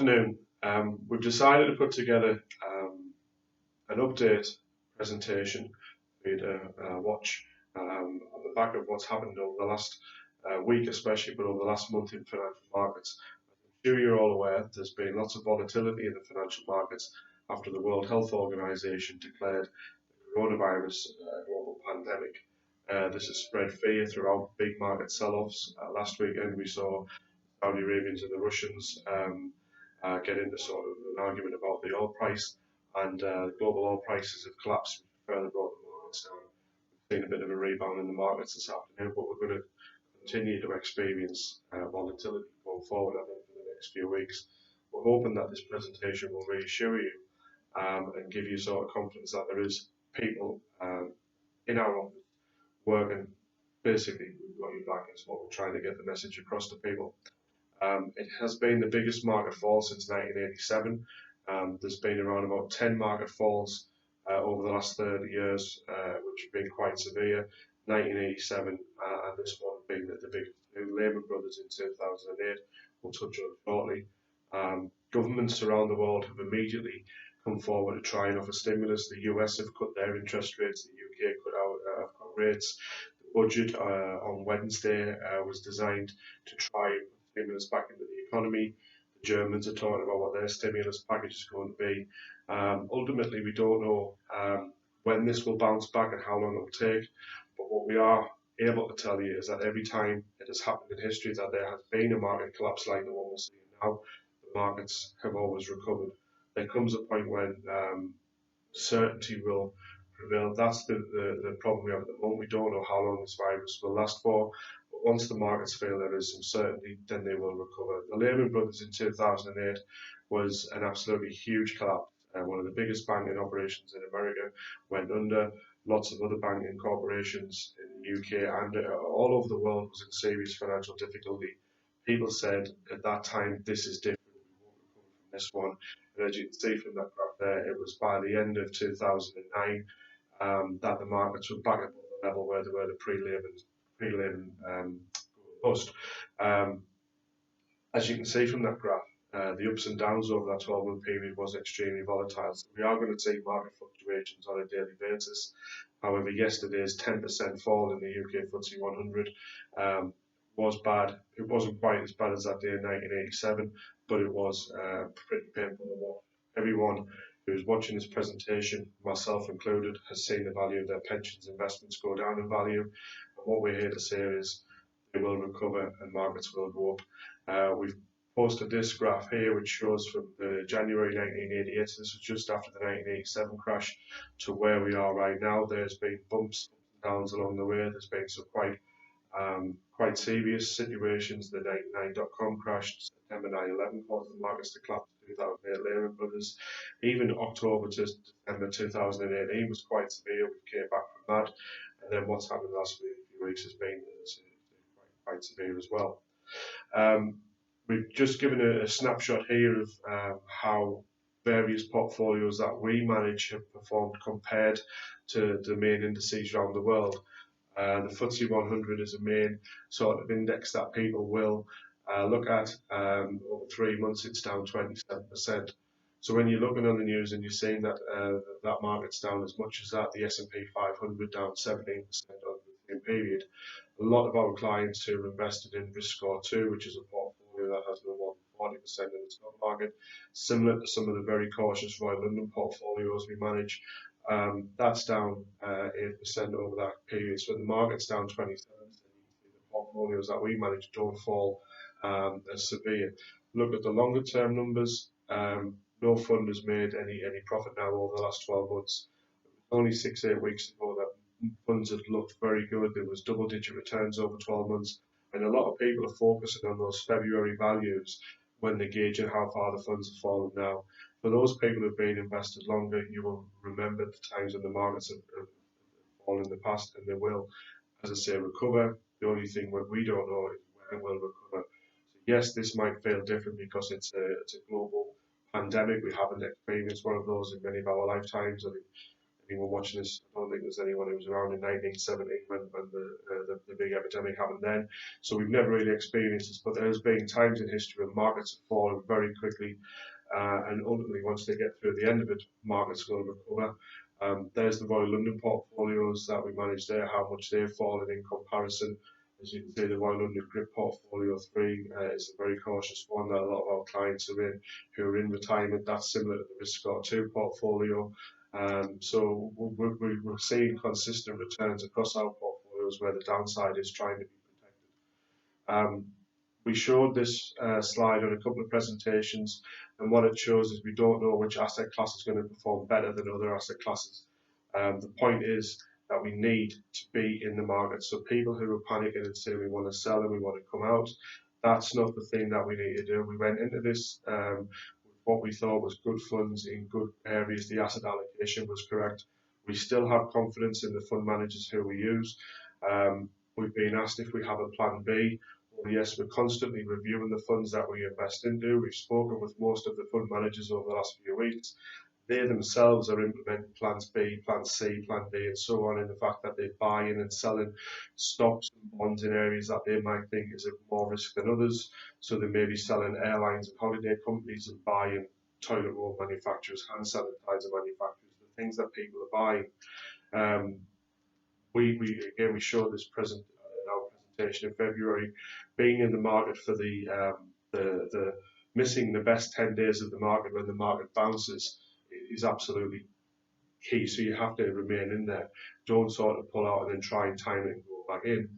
afternoon. We've decided to put together an update presentation for you to watch on the back of what's happened over the last week especially, but over the last month in financial markets. I'm sure you're all aware there's been lots of volatility in the financial markets after the World Health Organization declared the coronavirus global pandemic. This has spread fear throughout big market sell-offs. Last weekend we saw Saudi Arabians and the Russians get into sort of an argument about the oil price, and global oil prices have collapsed, which further brought the markets down. We've seen a bit of a rebound in the markets this afternoon, but we're going to continue to experience volatility going forward, I think, for the next few weeks. We're hoping that this presentation will reassure you and give you sort of confidence that there is people in our office working. Basically, we've got your back. It's what we're trying to get the message across to people. It has been the biggest market fall since 1987. There's been around about 10 market falls over the last 30 years, which have been quite severe. 1987 and this one being the biggest. Lehman Brothers in 2008, we'll touch on shortly. Governments around the world have immediately come forward to try and offer stimulus. The US have cut their interest rates, the UK cut rates. The budget on Wednesday was designed to try and put stimulus back into the economy. The Germans are talking about what their stimulus package is going to be. Ultimately, we don't know when this will bounce back and how long it will take. But what we are able to tell you is that every time it has happened in history that there has been a market collapse like the one we're seeing now, the markets have always recovered. There comes a point when certainty will prevail. That's the problem we have at the moment. We don't know how long this virus will last for. But once the markets feel there is some certainty, then they will recover. The Lehman Brothers in 2008 was an absolutely huge collapse. One of the biggest banking operations in America went under. Lots of other banking corporations in the UK and all over the world was in serious financial difficulty. People said at that time, this is different, we won't recover from this one. And as you can see from that graph there, it was by the end of 2009 that the markets were back at the level where they were the pre-Lehman bust. As you can see from that graph, the ups and downs over that 12-month period was extremely volatile. So we are going to see market fluctuations on a daily basis. However, yesterday's 10% fall in the UK FTSE 100 was bad. It wasn't quite as bad as that day in 1987, but it was pretty painful to watch. Everyone who is watching this presentation, myself included, has seen the value of their pensions investments go down in value. And what we're here to say is they will recover and markets will go up. We've posted this graph here, which shows from the January 1988, this was just after the 1987 crash, to where we are right now. There's been bumps and downs along the way. There's been some quite serious situations. The 99.com crash, September 9/11 caused the markets to collapse. 2008 Lehman Brothers, even October to December 2018 was quite severe. We came back from that, and then what's happened the last few weeks has been quite severe as well. We've just given a snapshot here of how various portfolios that we manage have performed compared to the main indices around the world. The FTSE 100 is a main sort of index that people will look at. Over 3 months, it's down 27%. So when you're looking on the news and you're seeing that that market's down as much as that, the S&P 500 down 17% over the same period, a lot of our clients who are invested in Risk Score 2, which is a portfolio that has no more than 40% in the stock market, similar to some of the very cautious Royal London portfolios we manage, that's down 8% over that period. So the market's down 27%. The portfolios that we manage don't fall as severe. Look at the longer term numbers. No fund has made any profit now over the last 12 months. Only 6-8 weeks ago that funds had looked very good. There was double-digit returns over 12 months. And a lot of people are focusing on those February values when they're gauging how far the funds have fallen now. For those people who have been invested longer, you will remember the times when the markets have fallen in the past, and they will, as I say, recover. The only thing we don't know is when it will recover. So yes, this might feel different because it's a global pandemic. We haven't experienced one of those in many of our lifetimes. I think anyone watching this, I don't think there's anyone who was around in 1917 when the big epidemic happened then. So we've never really experienced this, but there's been times in history when markets have fallen very quickly, and ultimately once they get through the end of it, markets will recover. There's the Royal London portfolios that we manage there, how much they've fallen in comparison. As you can see, the Royal London Grip Portfolio 3 is a very cautious one that a lot of our clients are in, who are in retirement. That's similar to the Risk Score 2 portfolio. So we're seeing consistent returns across our portfolios where the downside is trying to be protected. We showed this slide on a couple of presentations, and what it shows is we don't know which asset class is going to perform better than other asset classes. The point is that we need to be in the market. So people who are panicking and say we want to sell and we want to come out, that's not the thing that we need to do. We went into this with what we thought was good funds in good areas. The asset allocation was correct. We still have confidence in the fund managers who we use. We've been asked if we have a plan B. Well, yes, we're constantly reviewing the funds that we invest into. We've spoken with most of the fund managers over the last few weeks. They themselves are implementing plans B, plan C, plan D, and so on, in the fact that they're buying and selling stocks and bonds in areas that they might think is of more risk than others. So they may be selling airlines and holiday companies and buying toilet roll manufacturers, hand sanitizer manufacturers, the things that people are buying. We showed this in our presentation in February, being in the market for the missing the best 10 days of the market when the market bounces is absolutely key. So you have to remain in there. Don't sort of pull out and then try and time it and go back in.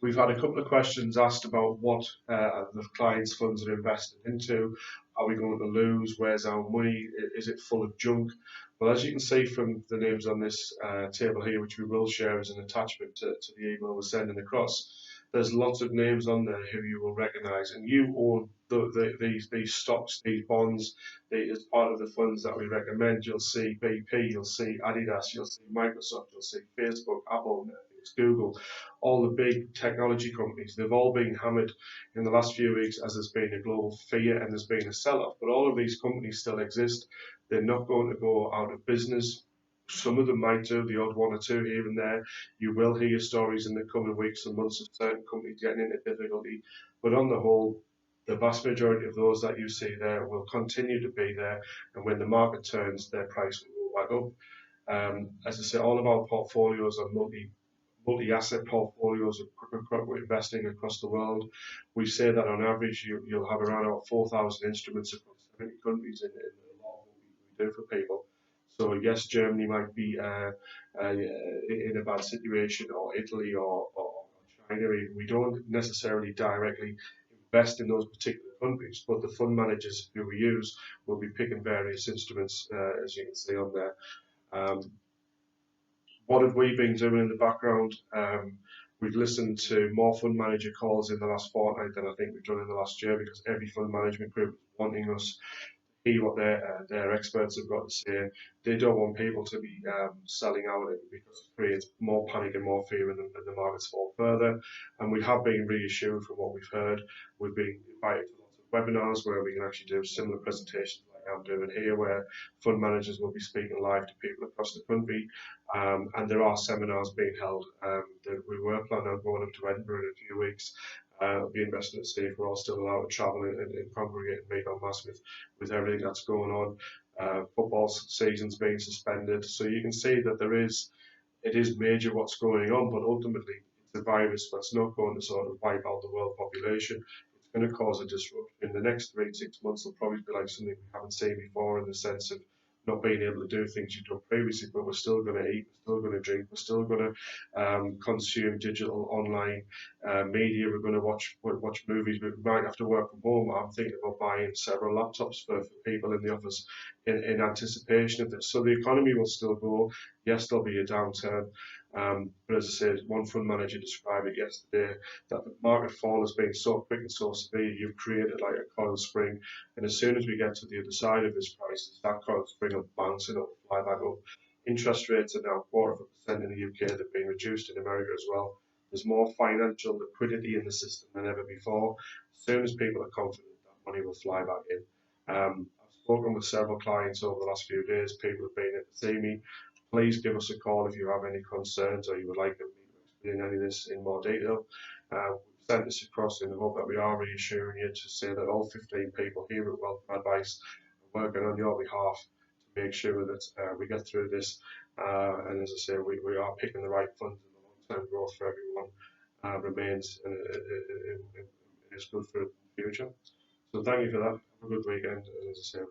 We've had a couple of questions asked about what the clients' funds are invested into. Are we going to lose? Where's our money? Is it full of junk? Well, as you can see from the names on this table here, which we will share as an attachment to the email we're sending across, there's lots of names on there who you will recognise, and you own these stocks, these bonds. As part of the funds that we recommend, you'll see BP, you'll see Adidas, you'll see Microsoft, you'll see Facebook, Apple, Netflix, Google, all the big technology companies. They've all been hammered in the last few weeks as there's been a global fear and there's been a sell-off, but all of these companies still exist. They're not going to go out of business. Some of them might do, the odd one or two here and there. You will hear stories in the coming weeks and months of certain companies getting into difficulty. But on the whole, the vast majority of those that you see there will continue to be there. And when the market turns, their price will go back up. As I say, all of our portfolios are multi-asset portfolios we're investing across the world. We say that on average, you'll have around 4,000 instruments across 70 countries in a lot of what we do for people. So yes, Germany might be in a bad situation, or Italy, or China. We don't necessarily directly invest in those particular countries, but the fund managers who we use will be picking various instruments, as you can see on there. What have we been doing in the background? We've listened to more fund manager calls in the last fortnight than I think we've done in the last year, because every fund management group is wanting us hear what their experts have got to say. They don't want people to be selling out because it creates more panic and more fear in the markets fall further. And we have been reassured from what we've heard. We've been invited to lots of webinars where we can actually do similar presentations like I'm doing here, where fund managers will be speaking live to people across the country. And there are seminars being held. We were planning on going up to Edinburgh in a few weeks. It'll be interesting to see if we're all still allowed to travel and congregate and meet en masse with everything that's going on. Football season's being suspended, so you can see that it is major what's going on, but ultimately it's a virus that's not going to sort of wipe out the world population. It's going to cause a disruption. In the next 3 to 6 months, it'll probably be like something we haven't seen before, in the sense of not being able to do things you've done previously, but we're still going to eat, we're still going to drink, we're still going to consume digital online media. We're going to watch movies. We might have to work from home. I'm thinking about buying several laptops for people in the office in anticipation of this. So the economy will still go. Yes, there'll be a downturn. But as I said, one fund manager described it yesterday, that the market fall has been so quick and so severe, you've created like a coil spring, and as soon as we get to the other side of this crisis, that coil spring will bounce and it'll fly back up. Interest rates are now 0.25% in the UK. They've been reduced in America as well. There's more financial liquidity in the system than ever before. As soon as people are confident, that money will fly back in. I've spoken with several clients over the last few days. People have been in to see me. Please give us a call if you have any concerns or you would like me to explain any of this in more detail. We've sent this across in the hope that we are reassuring you to say that all 15 people here at Wealth Advice are working on your behalf to make sure that we get through this. And as I say, we are picking the right funds, and the long-term growth for everyone remains and it is good for the future. So thank you for that. Have a good weekend. And as I say,